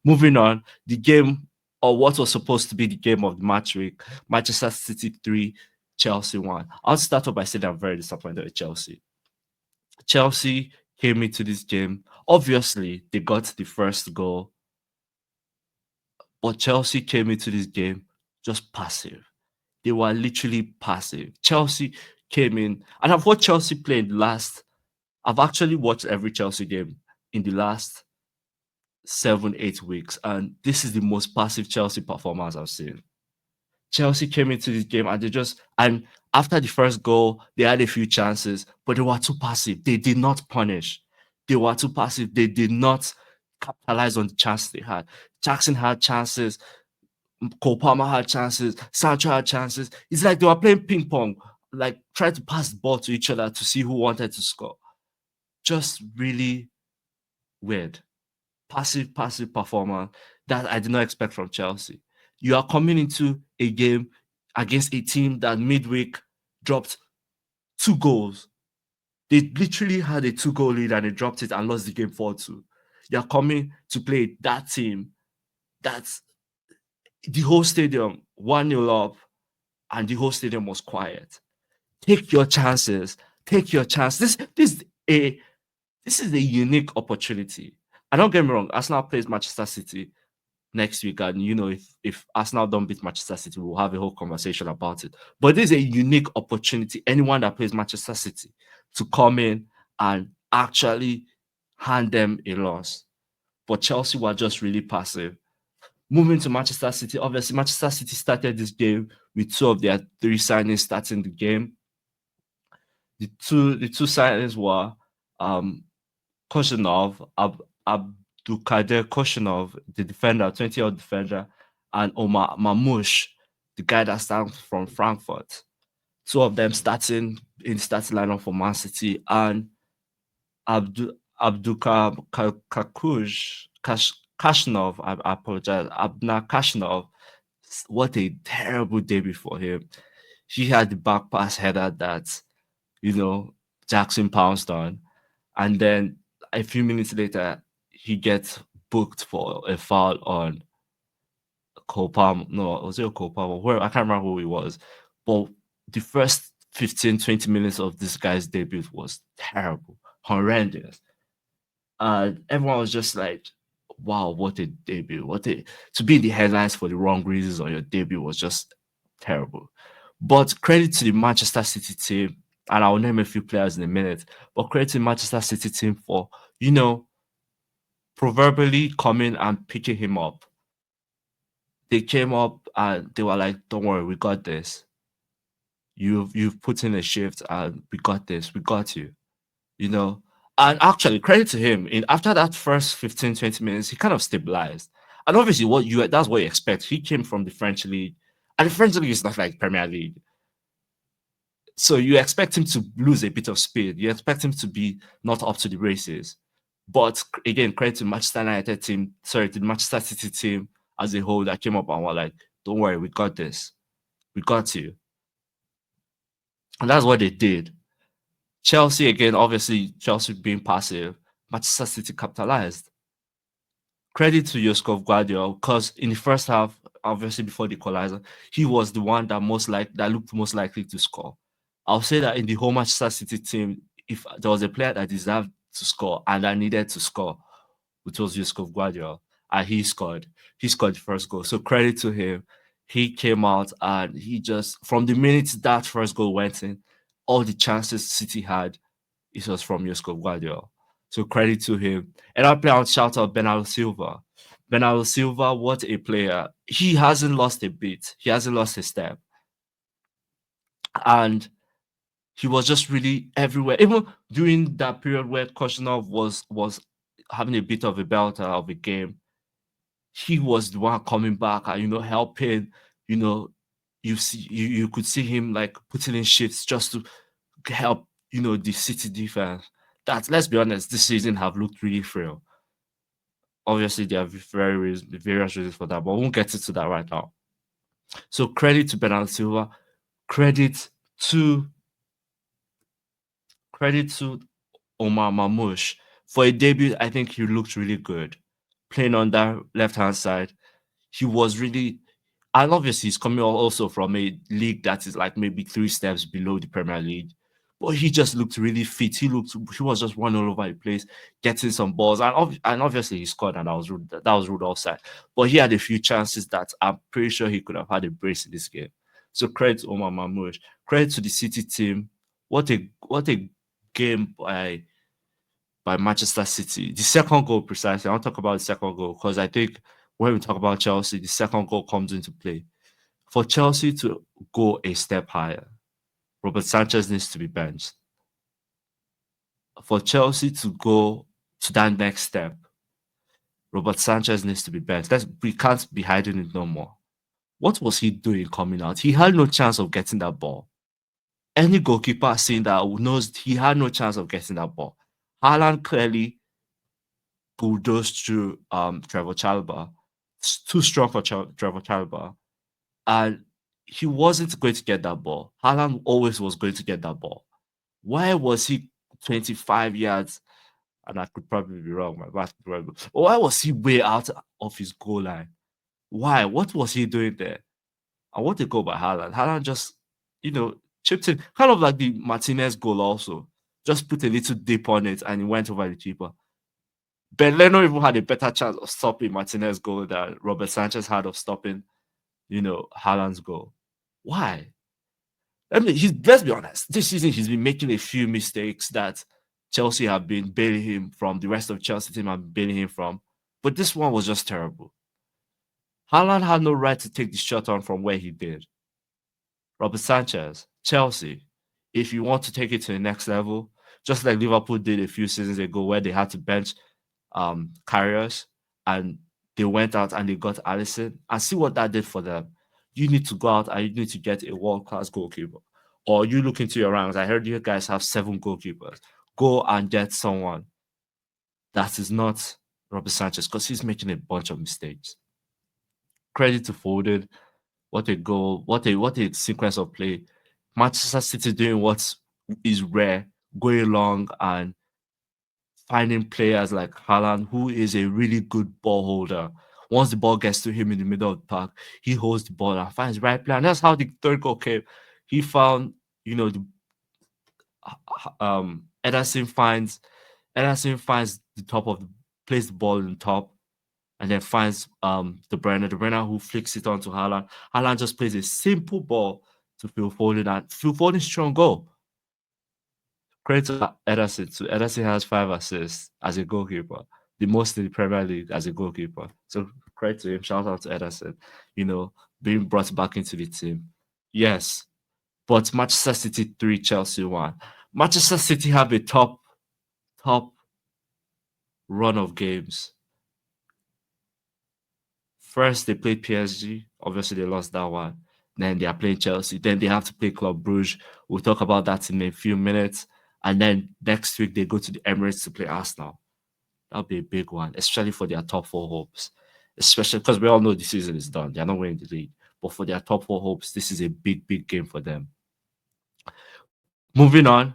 Moving on, the game, or what was supposed to be the game of the match week, Manchester City 3, Chelsea 1. I'll start off by saying I'm very disappointed with Chelsea. Chelsea came into this game. Obviously, they got the first goal, but Chelsea came into this game just passive. They were literally passive. Chelsea came in, and I've watched Chelsea play in the last. I've actually watched every Chelsea game in the last 7, 8 weeks, and this is the most passive Chelsea performance I've seen. Chelsea came into this game and and after the first goal, they had a few chances, but they were too passive. They did not punish. They were too passive. They did not capitalize on the chances they had. Jackson had chances. Cole Palmer had chances. Sancho had chances. It's like they were playing ping pong, like trying to pass the ball to each other to see who wanted to score. Just really weird. Passive performance that I did not expect from Chelsea. You are coming into a game against a team that midweek dropped 2 goals. They literally had a 2-goal lead and they dropped it and lost the game 4-2. You're coming to play that team that's the whole stadium 1-0 up and the whole stadium was quiet. Take your chances. Take your chance. This is a unique opportunity. And don't get me wrong, Arsenal plays Manchester City next week, and if Arsenal don't beat Manchester City, we'll have a whole conversation about it. But this is a unique opportunity. Anyone that plays Manchester City to come in and actually hand them a loss. But Chelsea were just really passive. Moving to Manchester City, obviously Manchester City started this game with 2 of their 3 signings starting the game. The two signings were Koshinov, Abdulkader Koshinov, the defender, 20-year-old defender, and Omar Mamouche, the guy that started from Frankfurt. 2 of them starting in the starting lineup for Man City, and Kashnov, I apologize, Abna Kashnov. What a terrible debut for him. He had the back pass header that, Jackson pounced on. And then a few minutes later, he gets booked for a foul on Cole Palmer. No, was it Cole Palmer? Where I can't remember who he was. But the first 15, 20 minutes of this guy's debut was terrible, horrendous. Everyone was just like, wow, what a debut. To be in the headlines for the wrong reasons on your debut was just terrible. But credit to the Manchester City team, and I'll name a few players in a minute, but credit to the Manchester City team for, proverbially coming and picking him up. They came up and they were like, don't worry, we got this. You've put in a shift and we got this. We got you. And actually, credit to him. After that first 15, 20 minutes, he kind of stabilized. And obviously, that's what you expect. He came from the French league, and the French league is not like Premier League. So you expect him to lose a bit of speed. You expect him to be not up to the races. But again, credit to Manchester United team, to the Manchester City team as a whole that came up and were like, don't worry, we got this. We got you. And that's what they did. Chelsea, again, obviously, Chelsea being passive, Manchester City capitalized. Credit to Joskov Guardiola, because in the first half, obviously before the equalizer, he was the one that looked most likely to score. I'll say that in the whole Manchester City team, if there was a player that deserved to score and that needed to score, which was Joskov Guardiola, and he scored. He scored the first goal. So credit to him. He came out and he just, from the minute that first goal went in, all the chances City had, it was from Joskov Guardiola. So credit to him. And I play out shout out Bernardo Silva. Bernardo Silva, what a player. He hasn't lost a beat. He hasn't lost a step. And he was just really everywhere. Even during that period where Koshinov was having a bit of a belter of a game, he was the one coming back and helping. You could see him like putting in shifts just to help the City defense. That, let's be honest, this season have looked really frail. Obviously, there are various reasons for that, but we won't get into that right now. So credit to Bernardo Silva, credit to Omar Mamouche for a debut. I think he looked really good. playing on that left hand side. He was really, and obviously he's coming also from a league that is like maybe 3 steps below the Premier League. But he just looked really fit. He was just running all over the place, getting some balls, and obviously he scored, and that was ruled offside. But he had a few chances that I'm pretty sure he could have had a brace in this game. So credit to Omar Mamouche, credit to the City team. What a game by Manchester City. The second goal, precisely. I want to talk about the second goal because I think when we talk about Chelsea, the second goal comes into play. For Chelsea to go a step higher, Robert Sanchez needs to be benched. For Chelsea to go to that next step, Robert Sanchez needs to be benched. We can't be hiding it no more. What was he doing coming out? He had no chance of getting that ball. Any goalkeeper seeing that knows he had no chance of getting that ball. Haaland clearly bulldozed through Trevor Chalobah. It's too strong for Trevor Chalobah. And he wasn't going to get that ball. Haaland always was going to get that ball. Why was he 25 yards? And I could probably be wrong, my math could probably. But why was he way out of his goal line? Why? What was he doing there? I want to go by Haaland. Haaland just, chipped in, kind of like the Martinez goal also. Just put a little dip on it and he went over the keeper. Ben Leno even had a better chance of stopping Martinez's goal than Robert Sanchez had of stopping, Haaland's goal. Why? Let's be honest. This season, he's been making a few mistakes that Chelsea have been bailing him from. The rest of Chelsea team have been bailing him from. But this one was just terrible. Haaland had no right to take the shot on from where he did. Robert Sanchez, Chelsea, if you want to take it to the next level, just like Liverpool did a few seasons ago where they had to bench carriers and they went out and they got Alisson, and see what that did for them. You need to go out and you need to get a world-class goalkeeper. Or you look into your ranks. I heard you guys have 7 goalkeepers. Go and get someone that is not Robert Sanchez because he's making a bunch of mistakes. Credit to Foden. What a goal. What a sequence of play. Manchester City doing what is rare, going long and finding players like Haaland, who is a really good ball holder. Once the ball gets to him in the middle of the park, he holds the ball and finds the right player. And that's how the third goal came. He found, Ederson finds the top of the plays the ball in the top and then finds De Bruyne who flicks it onto Haaland. Haaland just plays a simple ball to Phil Foden and Phil Foden's strong goal. Credit to Ederson too. Ederson has 5 assists as a goalkeeper, the most in the Premier League as a goalkeeper. So credit to him. Shout out to Ederson, being brought back into the team. Yes, but Manchester City 3, Chelsea 1. Manchester City have a top run of games. First, they played PSG. Obviously, they lost that one. Then they are playing Chelsea. Then they have to play Club Brugge. We'll talk about that in a few minutes. And then next week, they go to the Emirates to play Arsenal. That'll be a big one, especially for their top 4 hopes. Especially because we all know the season is done. They're not winning the league. But for their top 4 hopes, this is a big, big game for them. Moving on,